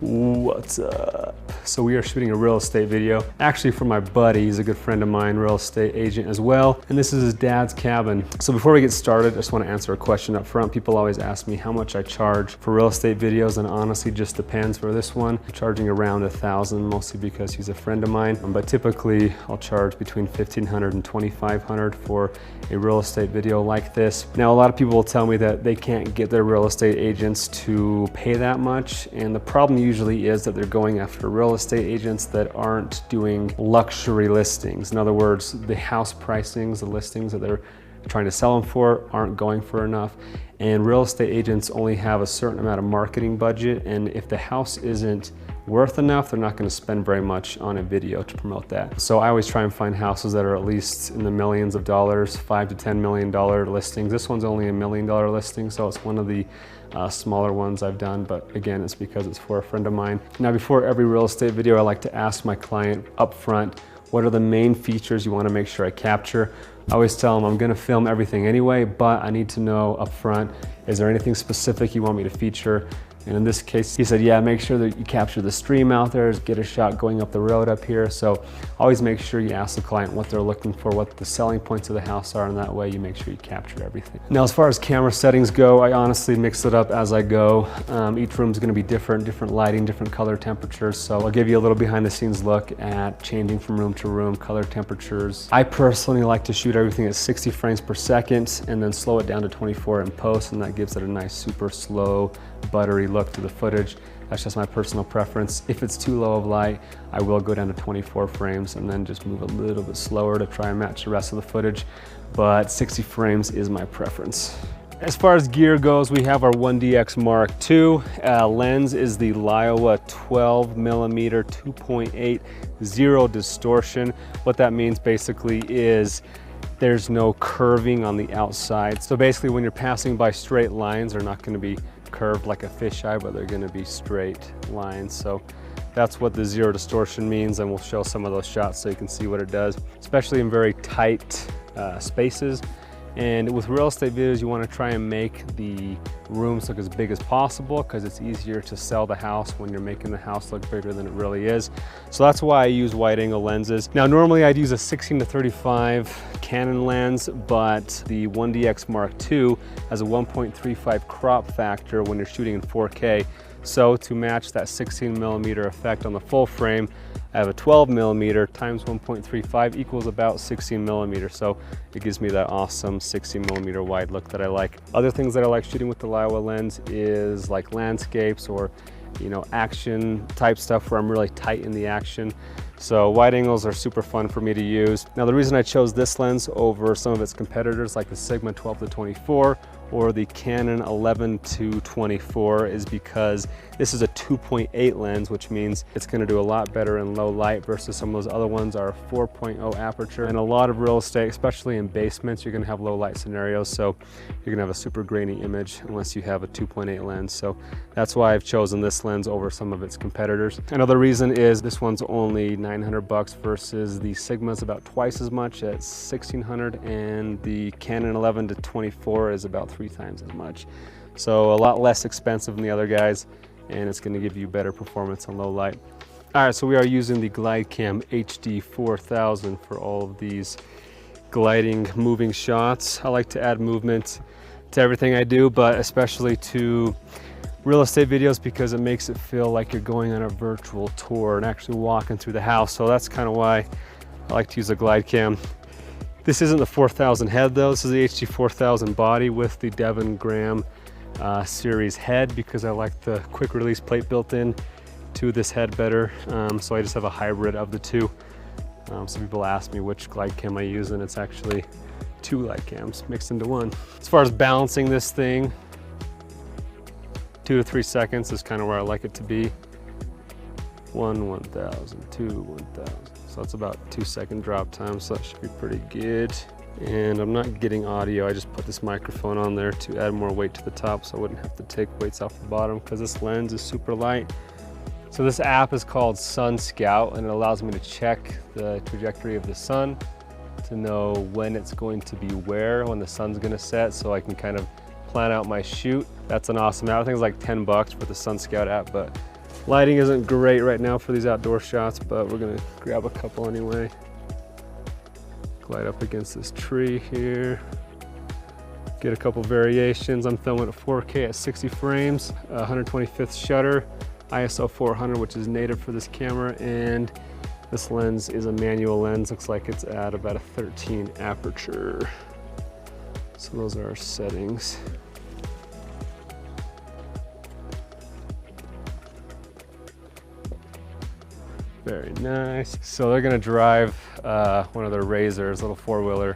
What's up? So we are shooting a real estate video, actually for my buddy. He's a good friend of mine, real estate agent as well. And this is his dad's cabin. So before we get started, I just want to answer a question up front. People always ask me how much I charge for real estate videos, and honestly just depends. For this one, I'm charging around $1,000, mostly because he's a friend of mine. But typically I'll charge between $1,500 and $2,500 for a real estate video like this. Now, a lot of people will tell me that they can't get their real estate agents to pay that much. And the problem usually is that they're going after real estate agents that aren't doing luxury listings. In other words, the house pricings, the listings that they're trying to sell them for aren't going for enough. And real estate agents only have a certain amount of marketing budget. And if the house isn't worth enough, they're not going to spend very much on a video to promote that. So I always try and find houses that are at least in the millions of dollars, $5 to $10 million listings. This one's only $1 million listing, so it's one of the smaller ones I've done, but again, it's because it's for a friend of mine. Now, before every real estate video, I like to ask my client up front, what are the main features you want to make sure I capture? I always tell them I'm going to film everything anyway, but I need to know up front, is there anything specific you want me to feature? And in this case, he said, yeah, make sure that you capture the stream out there, get a shot going up the road up here. So always make sure you ask the client what they're looking for, what the selling points of the house are, and that way you make sure you capture everything. Now, as far as camera settings go, I honestly mix it up as I go. Each room is going to be different lighting, different color temperatures. So I'll give you a little behind the scenes look at changing from room to room, color temperatures. I personally like to shoot everything at 60 frames per second and then slow it down to 24 in post, and that gives it a nice super slow, buttery look to the footage. That's just my personal preference. If it's too low of light, I will go down to 24 frames and then just move a little bit slower to try and match the rest of the footage. But 60 frames is my preference. As far as gear goes, we have our 1DX Mark II. Lens is the Liowa 12mm 2.8 zero distortion. What that means basically is there's no curving on the outside. So basically when you're passing by straight lines, they're not going to be curved like a fisheye, but they're going to be straight lines. So that's what the zero distortion means, and we'll show some of those shots so you can see what it does, especially in very tight spaces. And with real estate videos, you want to try and make the rooms look as big as possible because it's easier to sell the house when you're making the house look bigger than it really is. So that's why I use wide angle lenses. Now, normally I'd use a 16 to 35 Canon lens, but the 1DX Mark II has a 1.35 crop factor when you're shooting in 4K. So to match that 16mm effect on the full frame, I have a 12mm times 1.35 equals about 16mm. So it gives me that awesome 16mm wide look that I like. Other things that I like shooting with the Liowa lens is like landscapes or, you know, action type stuff where I'm really tight in the action. So wide angles are super fun for me to use. Now, the reason I chose this lens over some of its competitors like the Sigma 12 to 24 or the Canon 11 to 24 is because this is a 2.8 lens, which means it's going to do a lot better in low light versus some of those other ones are 4.0 aperture. And a lot of real estate, especially in basements, you're going to have low light scenarios, so you're going to have a super grainy image unless you have a 2.8 lens. So that's why I've chosen this lens over some of its competitors. Another reason is this one's only $900 versus the Sigma's about twice as much at $1,600, and the Canon 11 to 24 is about 3 times as much. So a lot less expensive than the other guys, and it's going to give you better performance on low light. All right, so we are using the GlideCam HD 4000 for all of these gliding, moving shots. I like to add movement to everything I do, but especially to real estate videos because it makes it feel like you're going on a virtual tour and actually walking through the house. So that's kind of why I like to use a GlideCam. This isn't the 4000 head though. This is the HD 4000 body with the Devon Graham series head because I like the quick release plate built in to this head better. So I just have a hybrid of the two. Some people ask me which GlideCam I use, and it's actually 2 GlideCams mixed into one. As far as balancing this thing, 2 to 3 seconds is kind of where I like it to be. 1,000, 2, 1,000. So that's about 2-second drop time, so that should be pretty good. And I'm not getting audio, I just put this microphone on there to add more weight to the top so I wouldn't have to take weights off the bottom because this lens is super light. So this app is called Sun Scout, and it allows me to check the trajectory of the sun to know when it's going to be when the sun's gonna set, so I can kind of plan out my shoot. That's an awesome app. I think it's like 10 bucks for the Sun Scout app, but Lighting isn't great right now for these outdoor shots, but we're gonna grab a couple anyway. Glide up against this tree here. Get a couple variations. I'm filming at 4K at 60 frames, 125th shutter, ISO 400, which is native for this camera, and this lens is a manual lens. Looks like it's at about a 13 aperture. So those are our settings. Very nice. So they're gonna drive one of their Razors, little four-wheeler,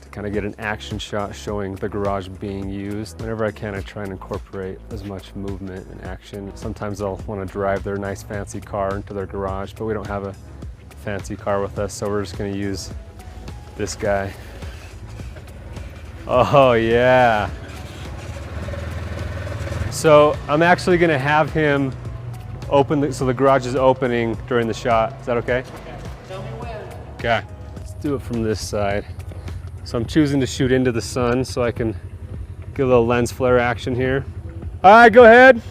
to kind of get an action shot showing the garage being used. Whenever I can, I try and incorporate as much movement and action. Sometimes they'll want to drive their nice fancy car into their garage, but we don't have a fancy car with us, so we're just gonna use this guy. Oh yeah. So I'm actually gonna have him open, so the garage is opening during the shot. Is that okay? Okay. Tell me when. Okay. Let's do it from this side. So I'm choosing to shoot into the sun so I can get a little lens flare action here. All right, go ahead.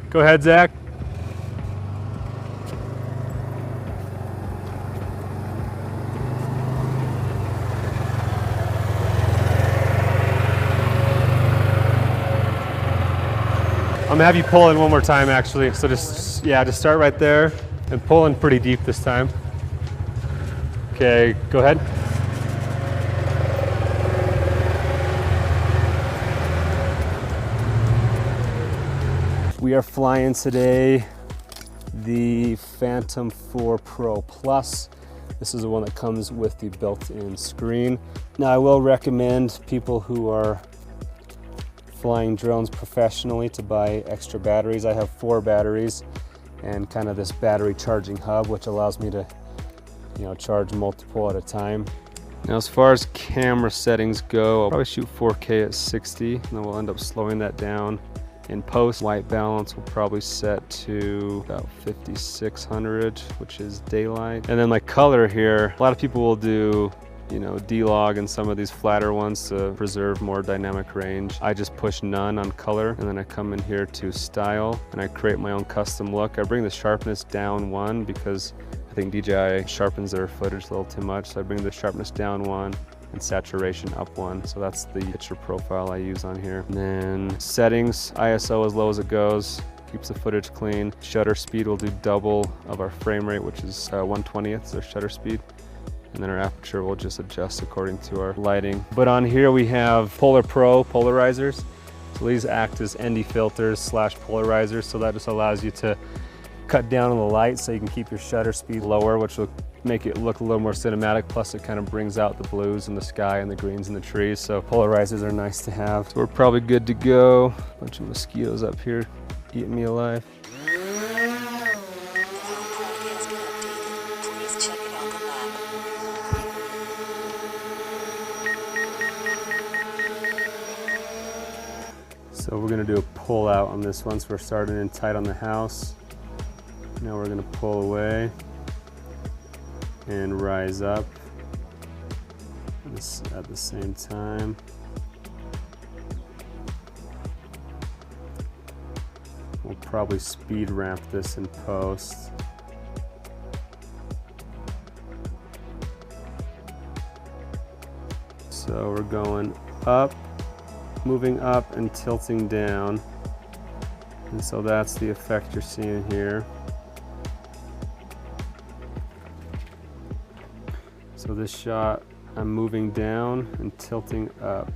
Go ahead, Zach. I'm gonna have you pull in one more time actually. So just start right there and pull in pretty deep this time. Okay, go ahead. We are flying today the Phantom 4 Pro Plus. This is the one that comes with the built-in screen. Now I will recommend people who are flying drones professionally to buy extra batteries. I have 4 batteries and kind of this battery charging hub, which allows me to, charge multiple at a time. Now, as far as camera settings go, I'll probably shoot 4K at 60, and then we'll end up slowing that down in post. White balance will probably set to about 5600, which is daylight. And then my color here, a lot of people will do D-log and some of these flatter ones to preserve more dynamic range. I just push none on color, and then I come in here to style and I create my own custom look. I bring the sharpness down 1 because I think DJI sharpens their footage a little too much. So I bring the sharpness down 1 and saturation up 1. So that's the picture profile I use on here. And then settings, ISO as low as it goes, keeps the footage clean. Shutter speed will do double of our frame rate, which is 1/20th, so shutter speed. And then our aperture will just adjust according to our lighting. But on here we have Polar Pro polarizers. So these act as ND filters / polarizers. So that just allows you to cut down on the light so you can keep your shutter speed lower, which will make it look a little more cinematic. Plus it kind of brings out the blues in the sky and the greens in the trees. So polarizers are nice to have. So we're probably good to go. Bunch of mosquitoes up here eating me alive. So we're gonna do a pull out on this one. So we're starting in tight on the house. Now we're gonna pull away and rise up at the same time. We'll probably speed ramp this in post. So we're going up, moving up and tilting down. And so that's the effect you're seeing here. So this shot, I'm moving down and tilting up.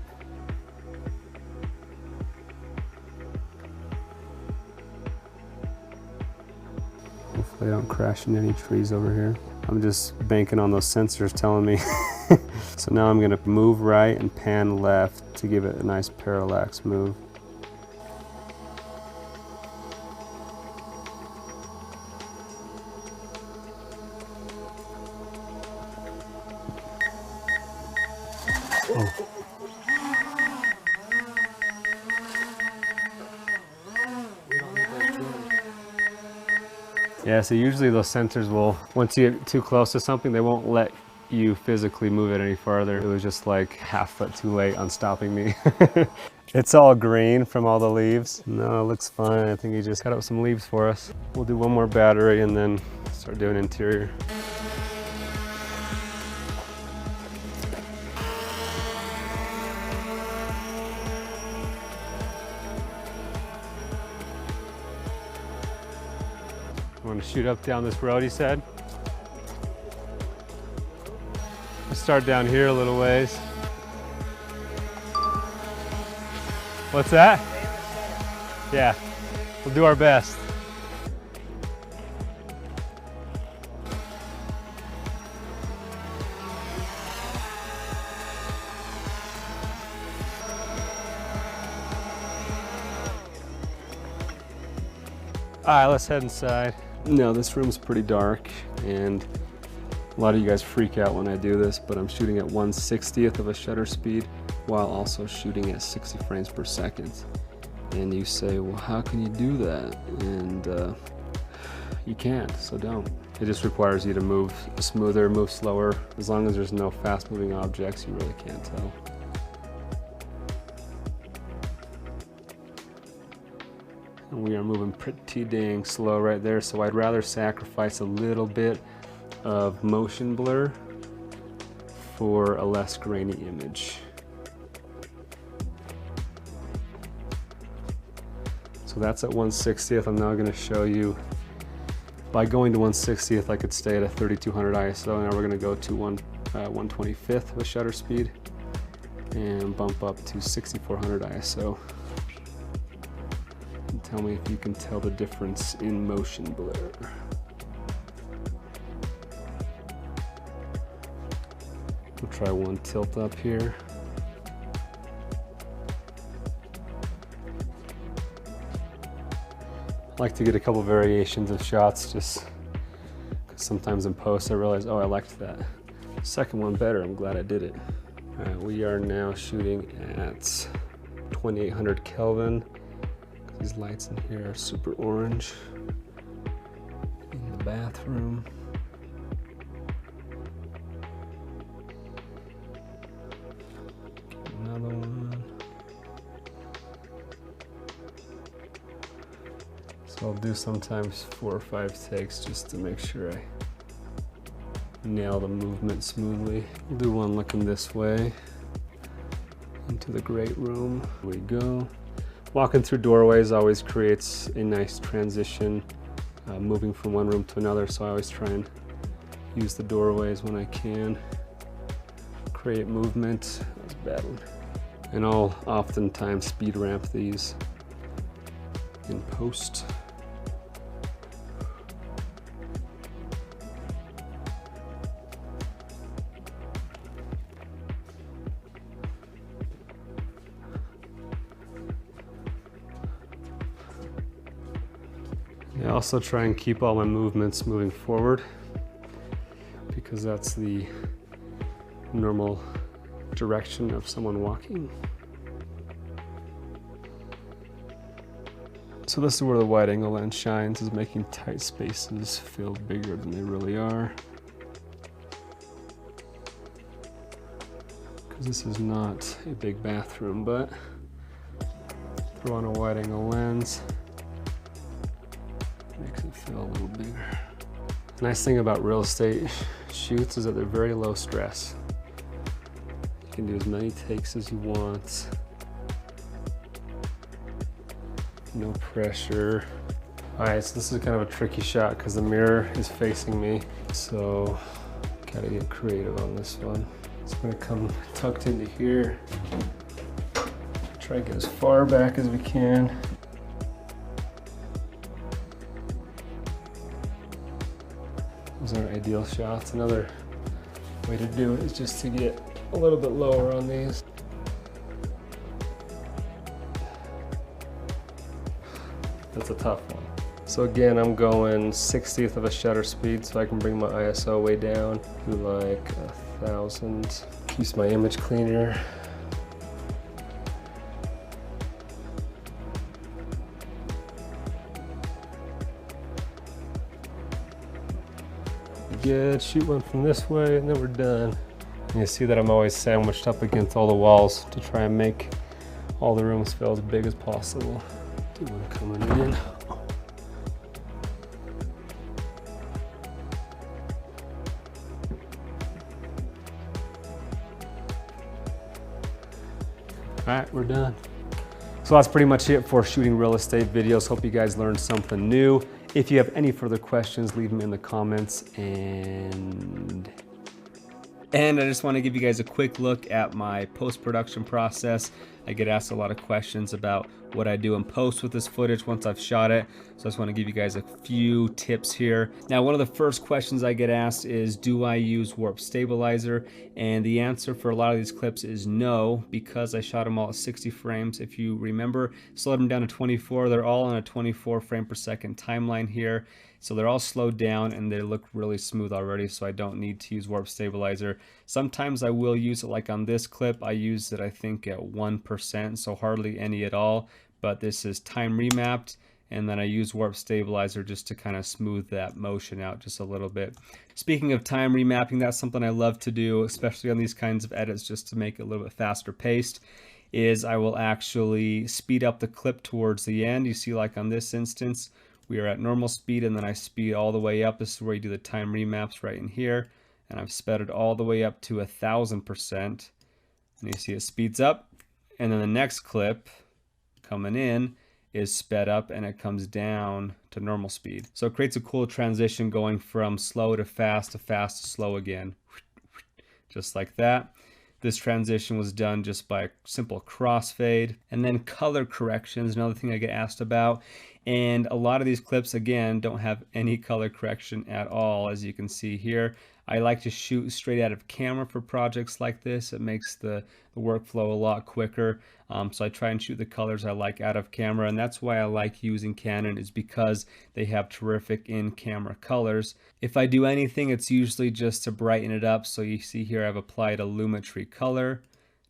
Hopefully I don't crash into any trees over here. I'm just banking on those sensors telling me. So now I'm gonna move right and pan left to give it a nice parallax move. Oh. Yeah, so usually those sensors will, once you get too close to something, they won't let you physically move it any farther. It was just like half foot too late on stopping me. It's all green from all the leaves. No, it looks fine. I think he just cut up some leaves for us. We'll do one more battery and then start doing interior. Want to shoot up down this road, he said. We'll start down here a little ways. What's that? Yeah, we'll do our best. All right, let's head inside. No, this room's pretty dark, and a lot of you guys freak out when I do this, but I'm shooting at 1/60th of a shutter speed while also shooting at 60 frames per second. And you say, well, how can you do that? And you can't, so don't. It just requires you to move smoother, move slower. As long as there's no fast moving objects, you really can't tell. And we are moving pretty dang slow right there, so I'd rather sacrifice a little bit of motion blur for a less grainy image. So that's at 1/60th. I'm now going to show you, by going to 1/60th, I could stay at a 3200 ISO. Now we're going to go to 1/25th of a shutter speed and bump up to 6400 ISO. And tell me if you can tell the difference in motion blur. We'll try one tilt up here. I like to get a couple variations of shots just because sometimes in post I realize, oh, I liked that second one better. I'm glad I did it. All right, we are now shooting at 2800 Kelvin. These lights in here are super orange. In the bathroom. Another one. So I'll do sometimes 4 or 5 takes just to make sure I nail the movement smoothly. We'll do one looking this way into the great room. Here we go. Walking through doorways always creates a nice transition, moving from one room to another, so I always try and use the doorways when I can. Create movement. That was a bad one. And I'll oftentimes speed ramp these in post. I also try and keep all my movements moving forward because that's the normal direction of someone walking. So this is where the wide angle lens shines, is making tight spaces feel bigger than they really are. Because this is not a big bathroom, but throw on a wide angle lens, makes it feel a little bigger. The nice thing about real estate shoots is that they're very low stress. You can do as many takes as you want. No pressure. All right, so this is kind of a tricky shot because the mirror is facing me. So gotta get creative on this one. It's gonna come tucked into here. Try to get as far back as we can. Those aren't ideal shots. Another way to do it is just to get a little bit lower on these. That's a tough one. So again, I'm going 60th of a shutter speed so I can bring my ISO way down to like 1000. Use my image cleaner. Good, shoot one from this way and then we're done. And you see that I'm always sandwiched up against all the walls to try and make all the rooms feel as big as possible. Do one coming in. All right, we're done. So that's pretty much it for shooting real estate videos. Hope you guys learned something new. If you have any further questions, leave them in the comments. And I just want to give you guys a quick look at my post-production process. I get asked a lot of questions about what I do in post with this footage once I've shot it. So I just want to give you guys a few tips here. Now, one of the first questions I get asked is, do I use warp stabilizer? And the answer for a lot of these clips is no, because I shot them all at 60 frames. If you remember, slowed them down to 24. They're all on a 24 frame per second timeline here. So they're all slowed down and they look really smooth already, so I don't need to use warp stabilizer. Sometimes I will use it, like on this clip, I used it I think at 1%, so hardly any at all. But this is time remapped, and then I use warp stabilizer just to kind of smooth that motion out just a little bit. Speaking of time remapping, that's something I love to do, especially on these kinds of edits, just to make it a little bit faster paced, is I will actually speed up the clip towards the end. You see, like on this instance, we are at normal speed, and then I speed all the way up. This is where you do the time remaps right in here. And I've sped it all the way up to 1000%. And you see it speeds up. And then the next clip coming in is sped up and it comes down to normal speed. So it creates a cool transition going from slow to fast to slow again. Just like that. This transition was done just by a simple crossfade. And then color corrections, another thing I get asked about. And a lot of these clips, again, don't have any color correction at all, as you can see here. I like to shoot straight out of camera for projects like this. It makes the workflow a lot quicker. So I try and shoot the colors I like out of camera, and that's why I like using Canon, is because they have terrific in-camera colors. If I do anything, it's usually just to brighten it up. So you see here I've applied a Lumetri color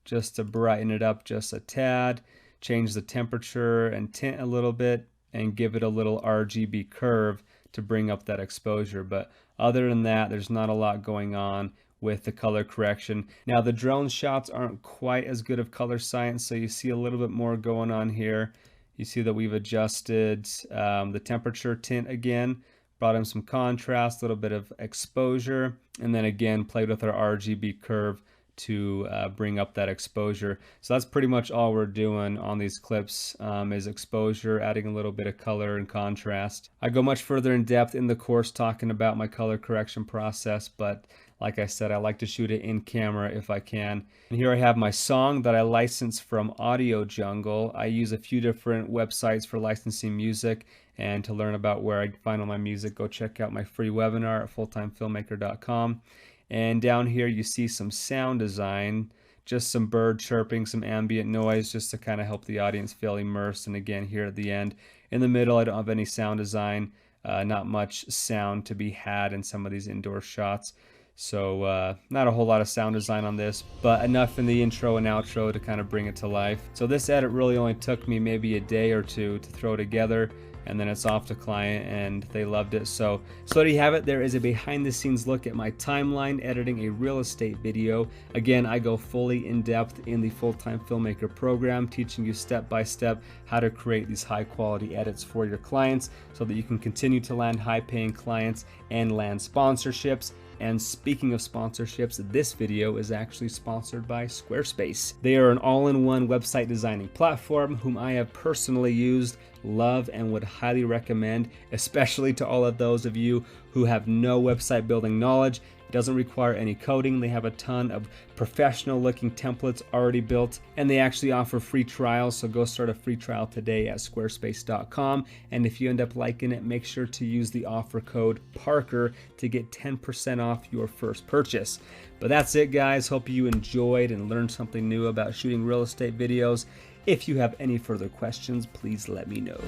just to brighten it up just a tad, change the temperature and tint a little bit, and give it a little RGB curve to bring up that exposure. But other than that, there's not a lot going on with the color correction. Now, the drone shots aren't quite as good of color science, so you see a little bit more going on here. You see that we've adjusted the temperature tint again, brought in some contrast, a little bit of exposure, and then again played with our RGB curve to bring up that exposure. So that's pretty much all we're doing on these clips, is exposure, adding a little bit of color and contrast. I go much further in depth in the course talking about my color correction process, but like I said, I like to shoot it in camera if I can. And here I have my song that I license from Audio Jungle. I use a few different websites for licensing music, and to learn about where I find all my music, go check out my free webinar at fulltimefilmmaker.com. And down here you see some sound design, just some bird chirping, some ambient noise, just to kind of help the audience feel immersed. And again, here at the end, in the middle, I don't have any sound design, not much sound to be had in some of these indoor shots. So not a whole lot of sound design on this, but enough in the intro and outro to kind of bring it to life. So this edit really only took me maybe a day or two to throw together, and then it's off to client and they loved it. So there you have it. There is a behind the scenes look at my timeline editing a real estate video. Again, I go fully in depth in the Full-Time Filmmaker program, teaching you step by step how to create these high quality edits for your clients so that you can continue to land high paying clients and land sponsorships. And speaking of sponsorships, this video is actually sponsored by Squarespace. They are an all-in-one website designing platform whom I have personally used, love, and would highly recommend, especially to all of those of you who have no website building knowledge. It doesn't require any coding. They have a ton of professional looking templates already built, and they actually offer free trials. So go start a free trial today at squarespace.com. And if you end up liking it, make sure to use the offer code Parker to get 10% off your first purchase. But that's it, guys. Hope you enjoyed and learned something new about shooting real estate videos. If you have any further questions, please let me know.